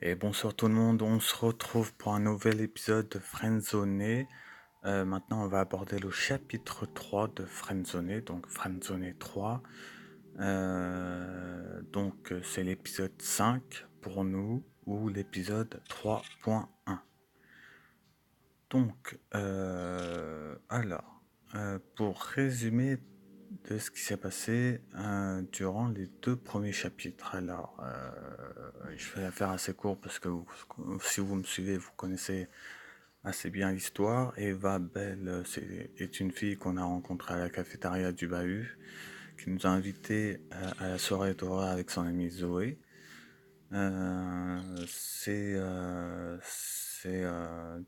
Et bonsoir tout le monde, on se retrouve pour un nouvel épisode de Friendzoné. Maintenant on va aborder le chapitre 3 de Friendzoné, donc Friendzoné 3. C'est l'épisode 5 pour nous, ou l'épisode 3.1. Pour résumer de ce qui s'est passé durant les deux premiers chapitres. Je vais la faire assez court parce que si vous me suivez, vous connaissez assez bien l'histoire. Eva Bell est une fille qu'on a rencontrée à la cafétéria du Bahut, qui nous a invités à la soirée d'horreur avec son amie Zoé. C'est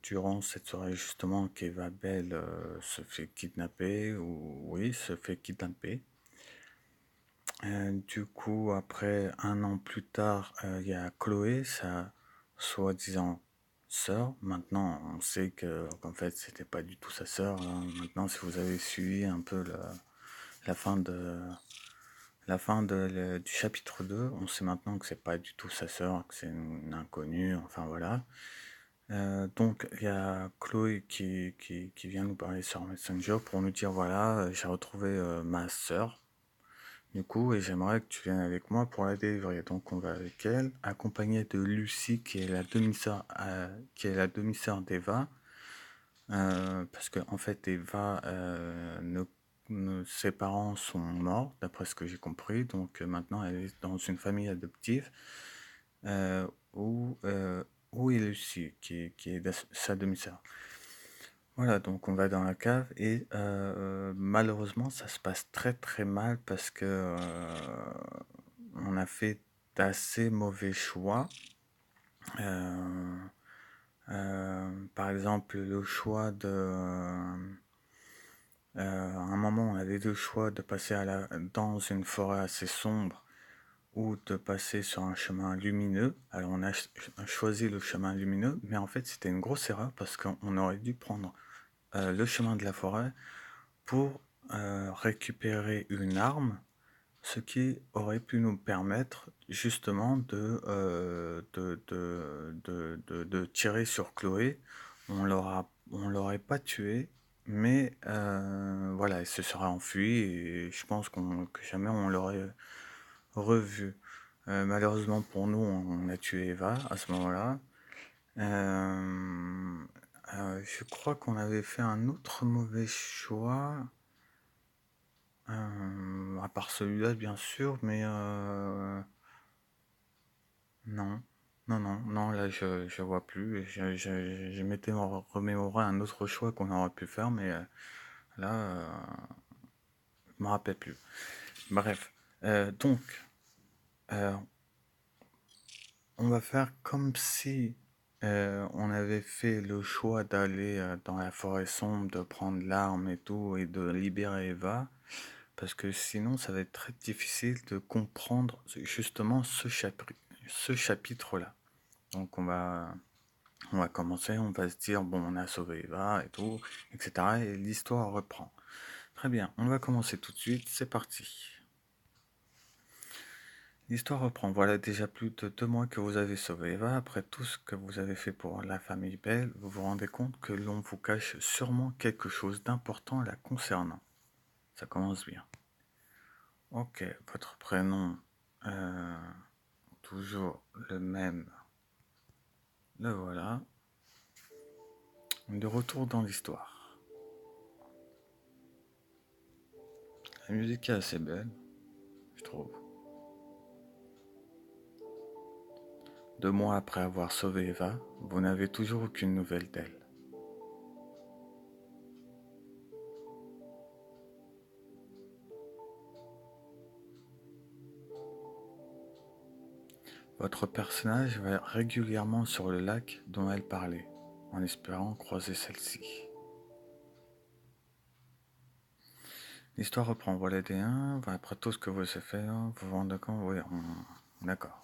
durant cette soirée justement qu'Eva Bell se fait kidnapper, ou oui, se fait kidnapper. Du coup, après, un an plus tard, il y a Chloé, sa soi-disant sœur. Maintenant, on sait qu'en fait, c'était pas du tout sa sœur, hein. Maintenant, si vous avez suivi un peu la fin de du chapitre 2, on sait maintenant que c'est pas du tout sa sœur, que c'est une inconnue, enfin voilà. Donc il y a Chloé qui vient nous parler sur Messenger pour nous dire voilà, j'ai retrouvé ma sœur, du coup, et j'aimerais que tu viennes avec moi pour la délivrer. Donc on va avec elle, accompagnée de Lucie qui est la demi-sœur d'Eva. Parce que en fait Eva, ses parents sont morts, d'après ce que j'ai compris, donc maintenant elle est dans une famille adoptive euh, où, euh, où est Lucie, qui est sa demi-sœur. Voilà, donc on va dans la cave et malheureusement ça se passe très très mal parce que on a fait d'assez mauvais choix. Euh, Par exemple, le choix à un moment, on avait deux choix de passer dans une forêt assez sombre ou de passer sur un chemin lumineux. Alors, on a choisi le chemin lumineux, mais en fait, c'était une grosse erreur parce qu'on aurait dû prendre le chemin de la forêt pour récupérer une arme, ce qui aurait pu nous permettre justement de tirer sur Chloé. On l'aurait pas tué, mais voilà, elle se serait enfuie et je pense que jamais on l'aurait revu. Malheureusement pour nous, on a tué Eva à ce moment-là. Euh, je crois qu'on avait fait un autre mauvais choix. À part celui-là, bien sûr, mais non. Non, non, non, là je vois plus. Je m'étais remémoré un autre choix qu'on aurait pu faire, mais là, je me rappelle plus. Bref, donc, euh, on va faire comme si on avait fait le choix d'aller dans la forêt sombre, de prendre l'arme et tout, et de libérer Eva. Parce que sinon, ça va être très difficile de comprendre justement ce chapitre-là. Donc on va commencer, on va se dire, bon, on a sauvé Eva et tout, etc. Et l'histoire reprend. Très bien, on va commencer tout de suite, c'est parti. L'histoire reprend. Voilà déjà plus de 2 mois que vous avez sauvé Eva. Après tout ce que vous avez fait pour la famille Bell, vous vous rendez compte que l'on vous cache sûrement quelque chose d'important la concernant. Ça commence bien. Ok, votre prénom, euh, toujours le même. Le voilà. De retour dans l'histoire. La musique est assez belle, je trouve. 2 mois après avoir sauvé Eva, vous n'avez toujours aucune nouvelle d'elle. Votre personnage va régulièrement sur le lac dont elle parlait, en espérant croiser celle-ci. L'histoire reprend. Voilà des 1, après tout ce que vous avez fait, hein, vous vous rendez compte, oui, d'accord.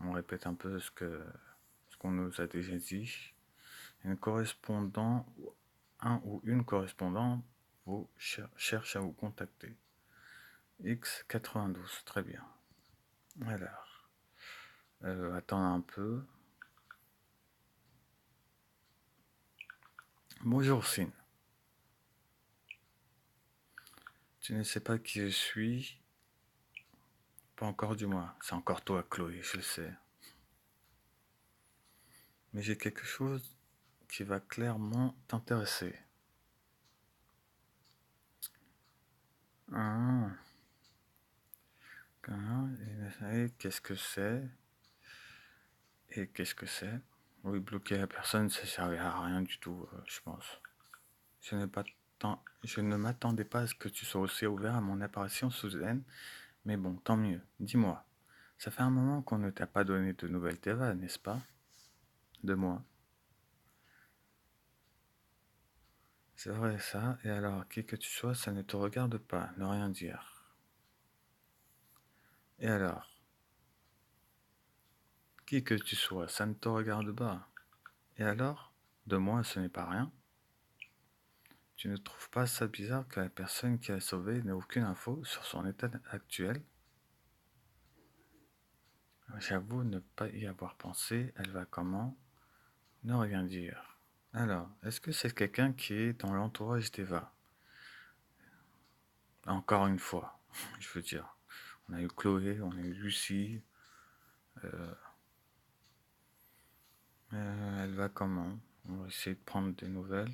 On répète un peu ce qu'on nous a déjà dit. Un correspondant, un ou une correspondante vous cherche à vous contacter. X92, très bien. Alors, attends un peu. Bonjour Sin. Tu ne sais pas qui je suis? Pas encore du moins. C'est encore toi, Chloé, je le sais. Mais j'ai quelque chose qui va clairement t'intéresser. Ah, qu'est-ce que c'est? Et qu'est-ce que c'est? Oui, bloquer la personne, ça servait à rien du tout, je pense. Je n'ai pas je ne m'attendais pas à ce que tu sois aussi ouvert à mon apparition soudaine, mais bon, tant mieux. Dis-moi, ça fait un moment qu'on ne t'a pas donné de nouvelles Teva, n'est-ce pas? De moi. C'est vrai ça, et alors, qui que tu sois, ça ne te regarde pas, ne rien dire. Et alors, qui que tu sois, ça ne te regarde pas. Et alors, de moi, ce n'est pas rien. Tu ne trouves pas ça bizarre que la personne qui a sauvé n'ait aucune info sur son état actuel? J'avoue ne pas y avoir pensé, elle va comment? Ne rien dire. Alors, est-ce que c'est quelqu'un qui est dans l'entourage d'Eva? Encore une fois, je veux dire. On a eu Chloé, on a eu Lucie. euh, Elle va comment? On va essayer de prendre des nouvelles.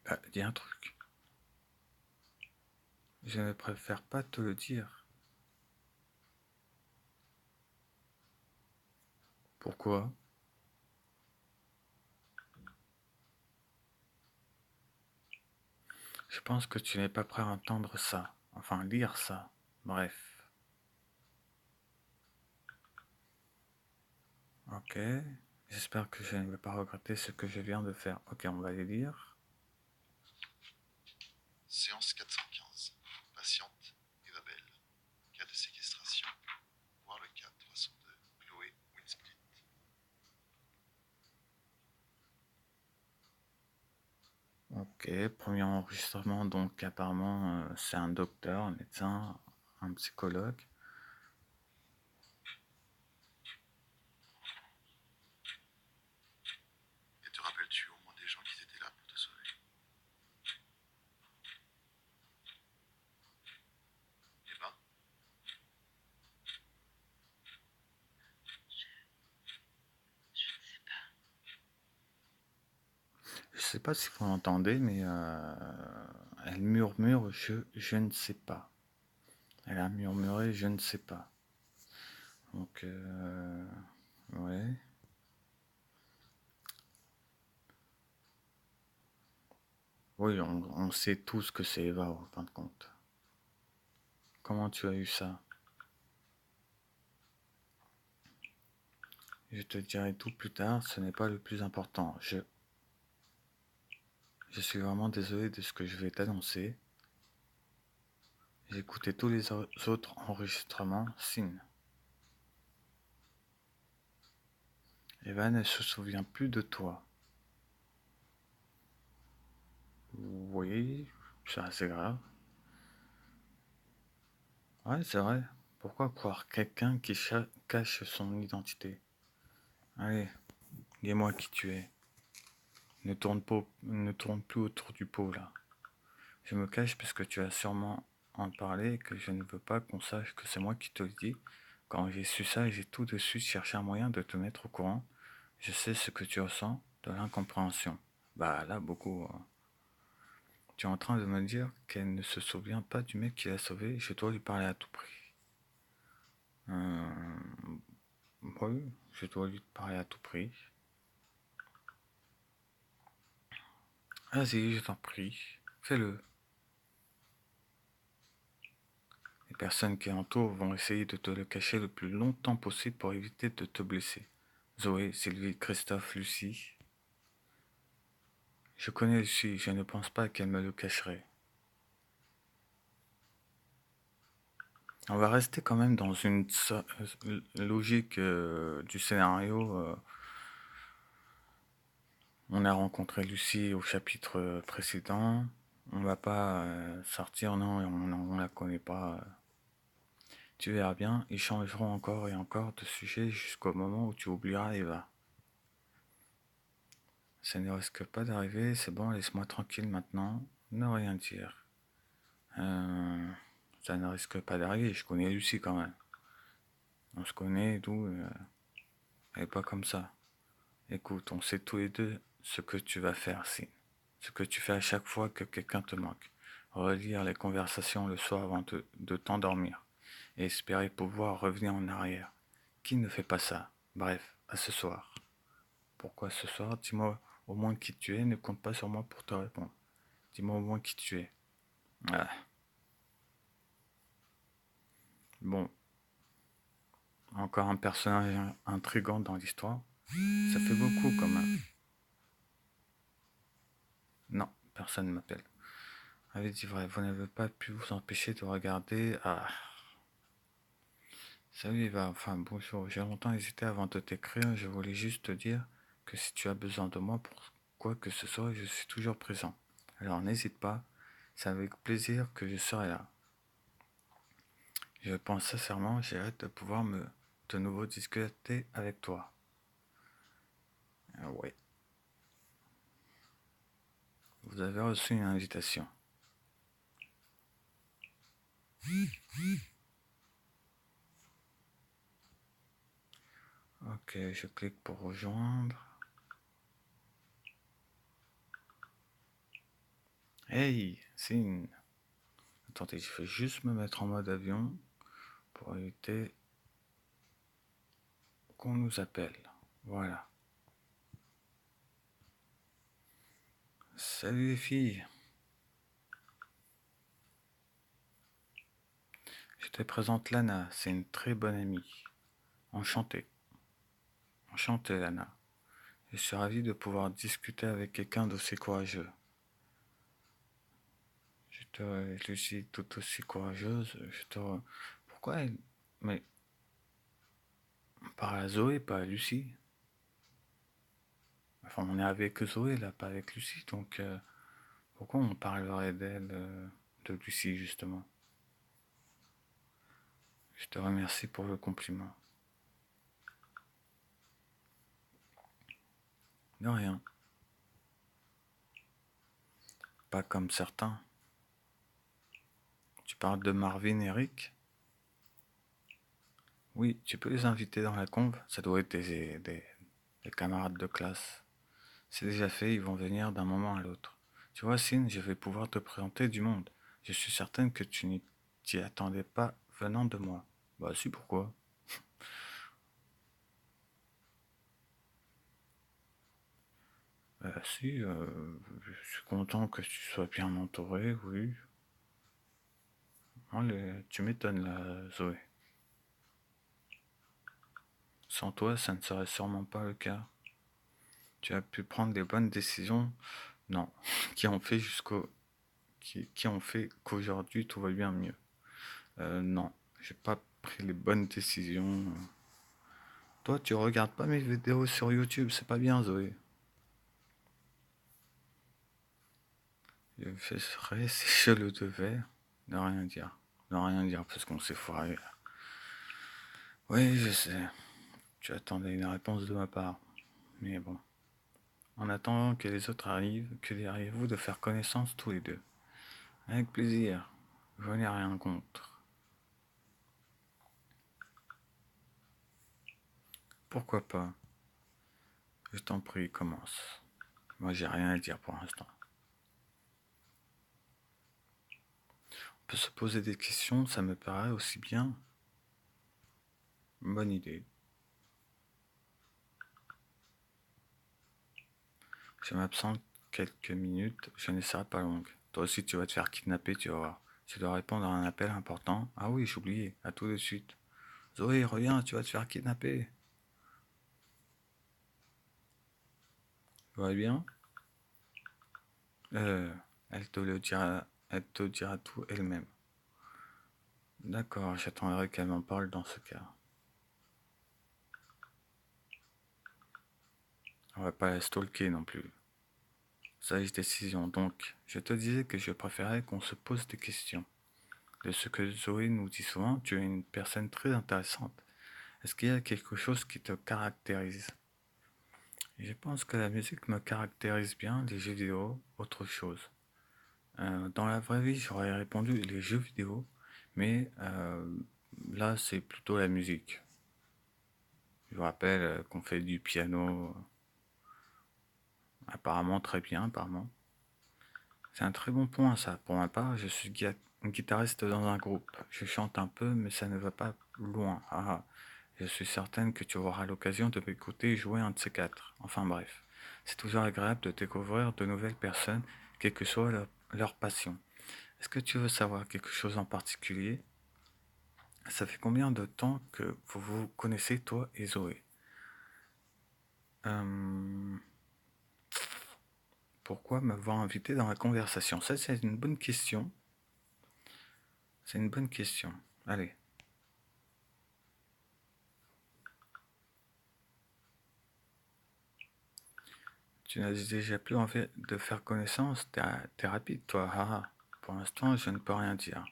Ah, dis un truc. Je ne préfère pas te le dire. Pourquoi? Je pense que tu n'es pas prêt à entendre ça. Enfin, lire ça. Bref. Ok. J'espère que je ne vais pas regretter ce que je viens de faire. Ok, on va les lire. Séance 415. Patiente Eva-Belle. Cas de séquestration. Voir le cas 302. Chloé Winsplit. Ok, premier enregistrement, donc apparemment c'est un docteur, un médecin, un psychologue. Et te rappelles-tu au moins des gens qui étaient là pour te sauver? Eva? Je sais pas si vous l'entendez, mais elle murmure je ne sais pas. Elle a murmuré je ne sais pas. Donc, ouais. Oui, on sait tous que c'est Eva, en fin de compte. Comment tu as eu ça? Je te dirai tout plus tard, ce n'est pas le plus important. Je suis vraiment désolé de ce que je vais t'annoncer. J'ai écouté tous les autres enregistrements, Sin. Eva ne se souvient plus de toi. Oui, c'est assez grave. Ouais, c'est vrai. Pourquoi croire quelqu'un qui cache son identité? Allez, dis-moi qui tu es. Ne tourne plus autour du pot là. Je me cache parce que tu vas sûrement en parler et que je ne veux pas qu'on sache que c'est moi qui te le dis. Quand j'ai su ça, j'ai tout de suite cherché un moyen de te mettre au courant. Je sais ce que tu ressens, de l'incompréhension. Bah là, beaucoup. Tu es en train de me dire qu'elle ne se souvient pas du mec qui l'a sauvé, je dois lui parler à tout prix. Euh, oui, je dois lui parler à tout prix. Vas-y, je t'en prie, fais-le. Les personnes qui l'entourent vont essayer de te le cacher le plus longtemps possible pour éviter de te blesser. Zoé, Sylvie, Christophe, Lucie. Je connais Lucie, je ne pense pas qu'elle me le cacherait. On va rester quand même dans une logique du scénario. On a rencontré Lucie au chapitre précédent. On va pas sortir, non, on la connaît pas. Tu verras bien, ils changeront encore et encore de sujet jusqu'au moment où tu oublieras Eva. Ça ne risque pas d'arriver, c'est bon, laisse-moi tranquille maintenant. Ne rien dire. Euh, Ça ne risque pas d'arriver, je connais Lucie quand même. On se connaît et tout, elle est pas comme ça. Écoute, on sait tous les deux ce que tu vas faire, Sin. Ce que tu fais à chaque fois que quelqu'un te manque. Relire les conversations le soir avant de t'endormir. Et espérer pouvoir revenir en arrière. Qui ne fait pas ça? Bref, à ce soir. Pourquoi ce soir? Dis-moi au moins qui tu es, ne compte pas sur moi pour te répondre. Dis-moi au moins qui tu es. Ah, bon, encore un personnage intrigant dans l'histoire. Ça fait beaucoup quand même. Non, personne ne m'appelle. Avez dit vrai, vous n'avez pas pu vous empêcher de regarder. Ah, salut Eva, enfin bonjour. J'ai longtemps hésité avant de t'écrire. Je voulais juste te dire que si tu as besoin de moi pour quoi que ce soit, je suis toujours présent. Alors n'hésite pas, c'est avec plaisir que je serai là. Je pense sincèrement, j'ai hâte de pouvoir de nouveau discuter avec toi. Ah ouais, vous avez reçu une invitation. Ok, je clique pour rejoindre. Hey, Sin. Attendez, je vais juste me mettre en mode avion pour éviter qu'on nous appelle. Voilà. Salut les filles. Je te présente Lana, c'est une très bonne amie. Enchantée. Enchantée Lana. Je suis ravi de pouvoir discuter avec quelqu'un d'aussi courageux. Je suis tout aussi courageuse. Pourquoi elle... Mais on parle à Zoé, pas à Lucie. Enfin, on est avec Zoé là, pas avec Lucie. Donc, pourquoi on parlerait d'elle, de Lucie justement? Je te remercie pour le compliment. De rien. Pas comme certains. Tu parles de Marvin et Rick? Oui, tu peux les inviter dans la conve. Ça doit être des camarades de classe. C'est déjà fait, ils vont venir d'un moment à l'autre. Tu vois, Sin, je vais pouvoir te présenter du monde. Je suis certaine que tu n'y t'y attendais pas venant de moi. Bah si, pourquoi? Si, je suis content que tu sois bien entouré, oui. Allez, tu m'étonnes là, Zoé. Sans toi, ça ne serait sûrement pas le cas. Tu as pu prendre des bonnes décisions, non, qui ont fait qui ont fait qu'aujourd'hui tout va bien mieux. Non, j'ai pas pris les bonnes décisions. Toi, tu regardes pas mes vidéos sur YouTube, c'est pas bien, Zoé. Je ferais si je le devais. De rien dire. De rien dire, parce qu'on s'est foiré. Oui, je sais. Tu attendais une réponse de ma part. Mais bon. En attendant que les autres arrivent, que diriez-vous de faire connaissance tous les deux? Avec plaisir. Je n'ai rien contre. Pourquoi pas? Je t'en prie, commence. Moi, j'ai rien à dire pour l'instant. On peut se poser des questions, ça me paraît aussi bien. Bonne idée. Je m'absente quelques minutes, je ne serai pas longue. Toi aussi, tu vas te faire kidnapper, tu vas voir. Tu dois répondre à un appel important. Ah oui, j'ai oublié. À tout de suite. Zoé, reviens, tu vas te faire kidnapper. Tu vas bien? Euh, elle te dira tout elle-même. D'accord, j'attendrai qu'elle m'en parle dans ce cas. On va pas la stalker non plus. Sage décision, donc. Je te disais que je préférais qu'on se pose des questions. de ce que Zoé nous dit souvent, tu es une personne très intéressante. Est-ce qu'il y a quelque chose qui te caractérise? Je pense que la musique me caractérise bien, les jeux vidéo, autre chose. Dans la vraie vie, j'aurais répondu les jeux vidéo, mais là, c'est plutôt la musique. Je vous rappelle qu'on fait du piano, apparemment très bien, apparemment. C'est un très bon point, ça. Pour ma part, je suis guitariste dans un groupe. Je chante un peu, mais ça ne va pas loin. Ah, je suis certaine que tu auras l'occasion de m'écouter jouer un de ces quatre. Enfin bref, c'est toujours agréable de découvrir de nouvelles personnes, quelle que soit leur passion. Est-ce que tu veux savoir quelque chose en particulier? Ça fait combien de temps que vous vous connaissez, toi et Zoé? Euh, Pourquoi m'avoir invité dans la conversation? Ça, c'est une bonne question. C'est une bonne question. Allez. Tu n'as déjà plus envie de faire connaissance? T'es rapide, toi. Haha. Pour l'instant, je ne peux rien dire.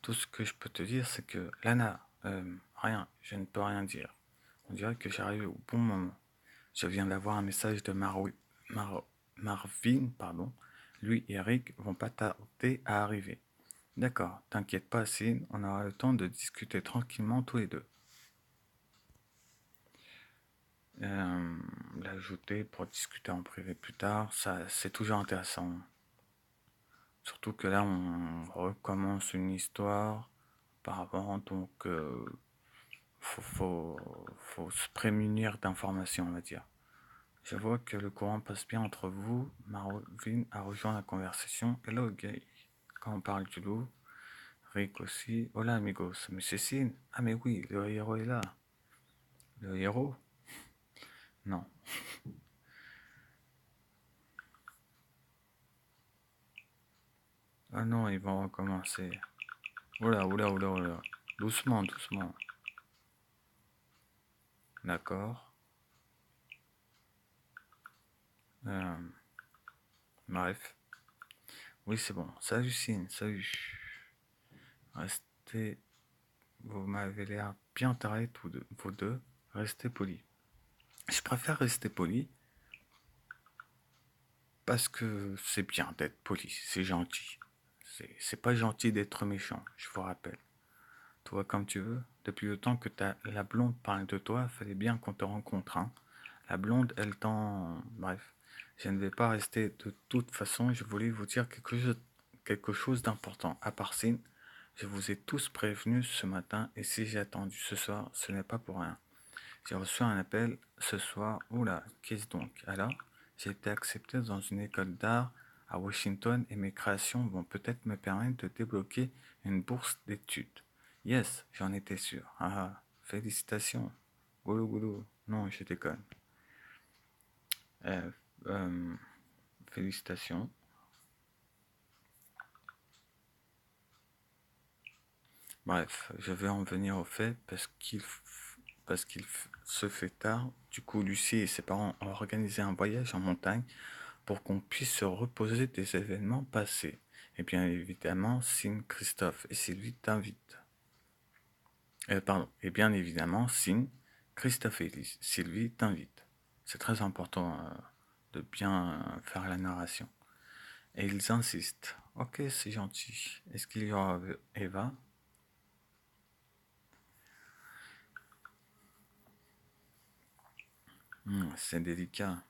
Tout ce que je peux te dire, c'est que Lana, rien. Je ne peux rien dire. On dirait que j'arrive au bon moment. Je viens d'avoir un message de Marvin, pardon. Lui et Eric vont pas tarder à arriver. D'accord, t'inquiète pas, Céline, on aura le temps de discuter tranquillement tous les deux. Euh, L'ajouter pour discuter en privé plus tard, ça c'est toujours intéressant. Surtout que là, on recommence une histoire par rapport, donc faut se prémunir d'informations, on va dire. Je vois que le courant passe bien entre vous. Marvin a rejoint la conversation. Hello, gay. Quand on parle du loup, Rick aussi. Hola, amigos. Mais Cécile? Ah, mais oui, le héros est là. Le héros? Non. Ah non, ils vont recommencer. Oula, oula, oula, oula. Doucement, doucement. D'accord. Euh, Bref. Oui, c'est bon. Salut, Cine. Salut. Restez. Vous m'avez l'air bien tarés, vous deux. Restez polis. Je préfère rester poli parce que c'est bien d'être poli. C'est gentil. C'est pas gentil d'être méchant, je vous rappelle. Toi, comme tu veux. Depuis le temps que la blonde parle de toi, fallait bien qu'on te rencontre, hein. La blonde, elle t'en... Bref, je ne vais pas rester de toute façon. Je voulais vous dire quelque chose d'important. À part Sin, je vous ai tous prévenus ce matin et si j'ai attendu ce soir, ce n'est pas pour rien. J'ai reçu un appel ce soir. Oula, qu'est-ce donc? Alors, j'ai été accepté dans une école d'art à Washington et mes créations vont peut-être me permettre de débloquer une bourse d'études. Yes, j'en étais sûr. Ah, félicitations. Goulou goulou. Non, je déconne. Euh, euh, Félicitations. Bref, je vais en venir au fait parce qu'il se fait tard. Du coup, Lucie et ses parents ont organisé un voyage en montagne pour qu'on puisse se reposer des événements passés. Et bien évidemment, Sin, Christophe et Sylvie t'invitent. Pardon. Et bien évidemment, Sin, Christophe et Sylvie t'invitent. C'est très important de bien faire la narration. Et ils insistent. Ok, c'est gentil. Est-ce qu'il y aura Eva? C'est délicat.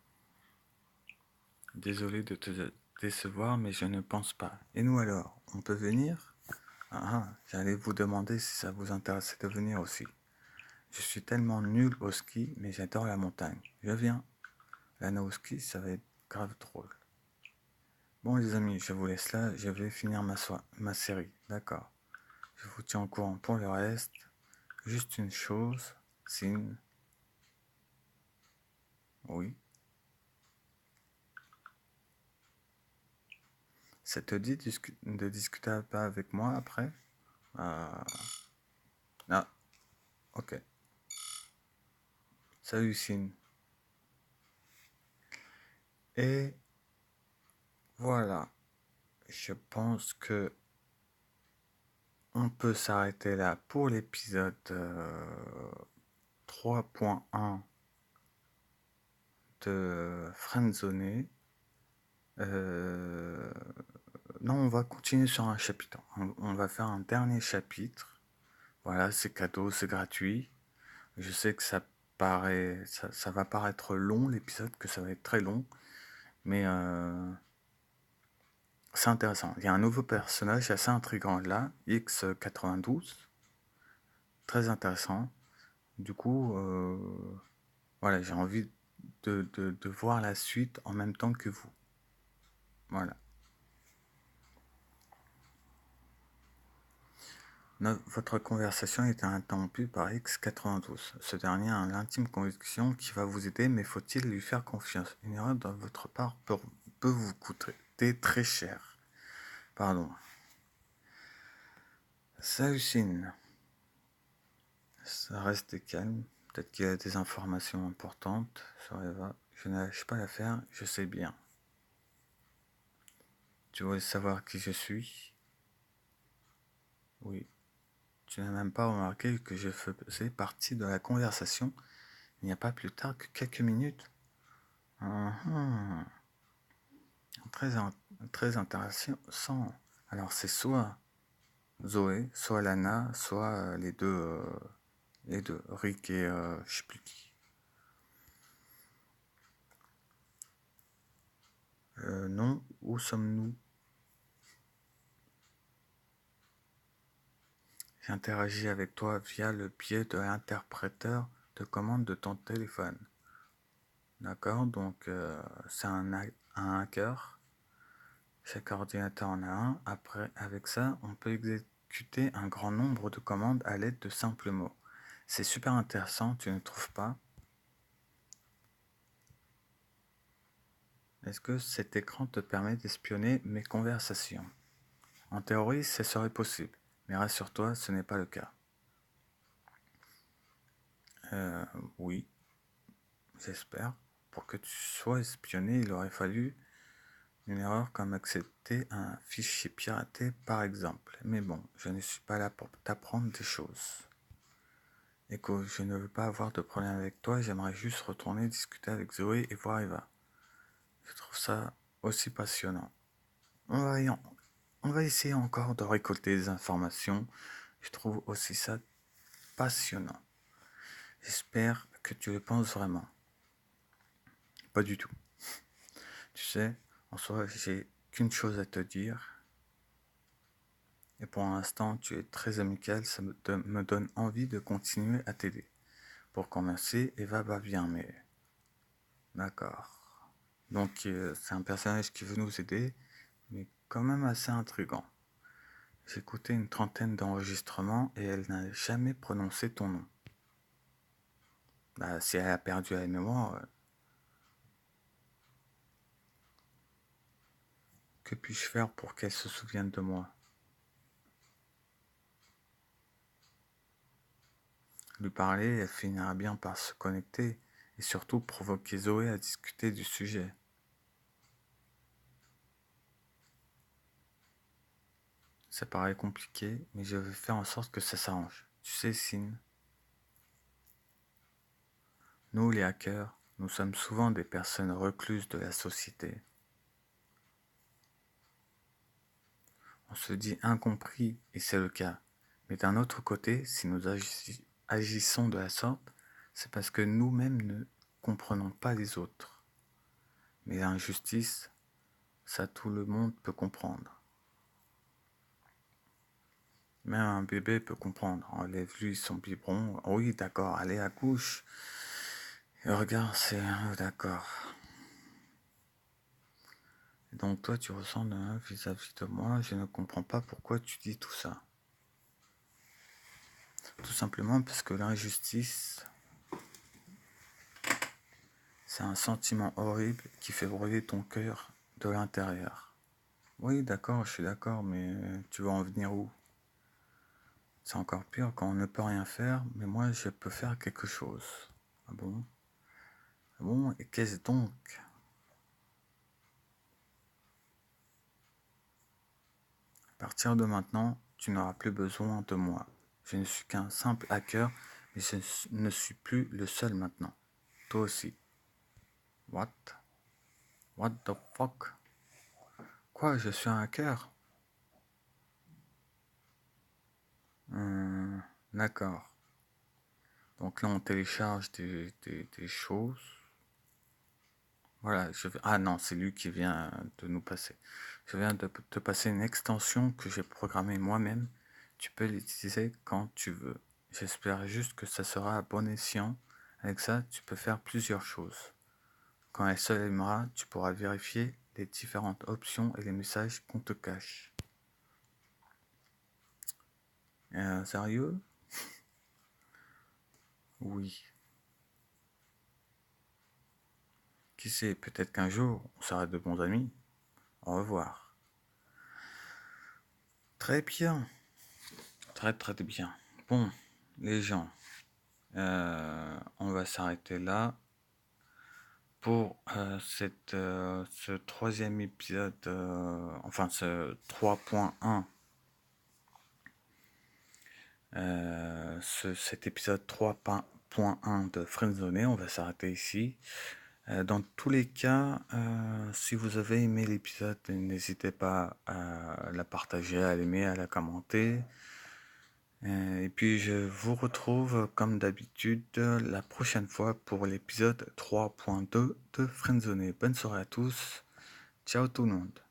Désolé de te décevoir, mais je ne pense pas. Et nous alors, on peut venir? Ah, j'allais vous demander si ça vous intéressait de venir aussi. Je suis tellement nul au ski, mais j'adore la montagne. Je viens. L'anna au ski, ça va être grave drôle. Bon les amis, je vous laisse là, je vais finir ma série, d'accord. Je vous tiens au courant pour le reste. Juste une chose, Sin. Oui. Ça te dit de discuter un peu avec moi après? Ah, ah, ok. Salut Sin. Et voilà. Je pense que on peut s'arrêter là pour l'épisode 3.1 de Friendzoné. Non, on va continuer sur un chapitre. On va faire un dernier chapitre. Voilà, c'est cadeau, c'est gratuit. Je sais que ça va paraître long l'épisode, que ça va être très long, mais c'est intéressant. Il y a un nouveau personnage assez intriguant là, X92, très intéressant. Du coup, voilà, j'ai envie de voir la suite en même temps que vous. Voilà. Votre conversation est interrompue par X92. Ce dernier a l'intime conviction qui va vous aider, mais faut-il lui faire confiance? Une erreur de votre part peut vous coûter très cher. Pardon. Ça hallucine. Ça reste calme. Peut-être qu'il y a des informations importantes sur Eva. Je ne lâche pas l'affaire, je sais bien. Tu voulais savoir qui je suis? Oui. Tu n'as même pas remarqué que je faisais partie de la conversation il n'y a pas plus tard que quelques minutes? Très, très intéressant. Alors c'est soit Zoé, soit Lana, soit les deux, Rick et je sais plus qui. Non, où sommes-nous? J'interagis avec toi via le biais de l'interpréteur de commande de ton téléphone. D'accord, donc c'est un hacker. Chaque ordinateur en a un. Après, avec ça, on peut exécuter un grand nombre de commandes à l'aide de simples mots. C'est super intéressant, tu ne trouves pas? Est-ce que cet écran te permet d'espionner mes conversations? En théorie, ce serait possible, mais rassure-toi, ce n'est pas le cas. Oui, j'espère. Pour que tu sois espionné, il aurait fallu une erreur comme accepter un fichier piraté, par exemple. Mais bon, je ne suis pas là pour t'apprendre des choses. Écoute, je ne veux pas avoir de problème avec toi, j'aimerais juste retourner discuter avec Zoé et voir Eva. Je trouve ça aussi passionnant. On va, on va essayer encore de récolter des informations. Je trouve aussi ça passionnant. J'espère que tu le penses vraiment. Pas du tout. Tu sais, en soi, j'ai qu'une chose à te dire. Et pour l'instant, tu es très amical, ça me donne envie de continuer à t'aider. Pour commencer, Eva va bien, mais... D'accord. Donc, c'est un personnage qui veut nous aider, mais quand même assez intriguant. J'ai écouté une trentaine d'enregistrements et elle n'a jamais prononcé ton nom. Bah, si elle a perdu la mémoire, que puis-je faire pour qu'elle se souvienne de moi? Lui parler, elle finira bien par se connecter et surtout provoquer Zoé à discuter du sujet. Ça paraît compliqué, mais je vais faire en sorte que ça s'arrange. Tu sais, Sin, nous les hackers, nous sommes souvent des personnes recluses de la société. On se dit incompris, et c'est le cas. Mais d'un autre côté, si nous agissons de la sorte, c'est parce que nous-mêmes ne comprenons pas les autres. Mais l'injustice, ça tout le monde peut comprendre. Même un bébé peut comprendre. Enlève-lui son biberon. Oui, d'accord, allez, accouche. Et regarde, c'est... d'accord. Donc toi, tu ressens vis-à-vis de moi, je ne comprends pas pourquoi tu dis tout ça. Tout simplement parce que l'injustice, c'est un sentiment horrible qui fait brûler ton cœur de l'intérieur. Oui, d'accord, je suis d'accord, mais tu veux en venir où? C'est encore pire quand on ne peut rien faire, mais moi je peux faire quelque chose. Ah bon? Ah bon, et qu'est-ce donc? À partir de maintenant, tu n'auras plus besoin de moi. Je ne suis qu'un simple hacker, mais je ne suis plus le seul maintenant. Toi aussi. What? What the fuck? Quoi, je suis un hacker? D'accord. Donc là, on télécharge des choses. Voilà, ah non, c'est lui qui vient de nous passer. Je viens de te passer une extension que j'ai programmée moi-même. Tu peux l'utiliser quand tu veux. J'espère juste que ça sera à bon escient. Avec ça, tu peux faire plusieurs choses. Quand elle s'allumera, tu pourras vérifier les différentes options et les messages qu'on te cache. Sérieux? Oui. Qui sait, peut-être qu'un jour, on sera de bons amis. Au revoir. Très bien. Très très bien. Bon, les gens, on va s'arrêter là pour ce troisième épisode, enfin ce 3.1, cet épisode 3.1 de Friendzone. On va s'arrêter ici. Dans tous les cas, si vous avez aimé l'épisode, n'hésitez pas à la partager, à l'aimer, à la commenter. Et puis je vous retrouve comme d'habitude la prochaine fois pour l'épisode 3.2 de Friendzone. Bonne soirée à tous. Ciao tout le monde.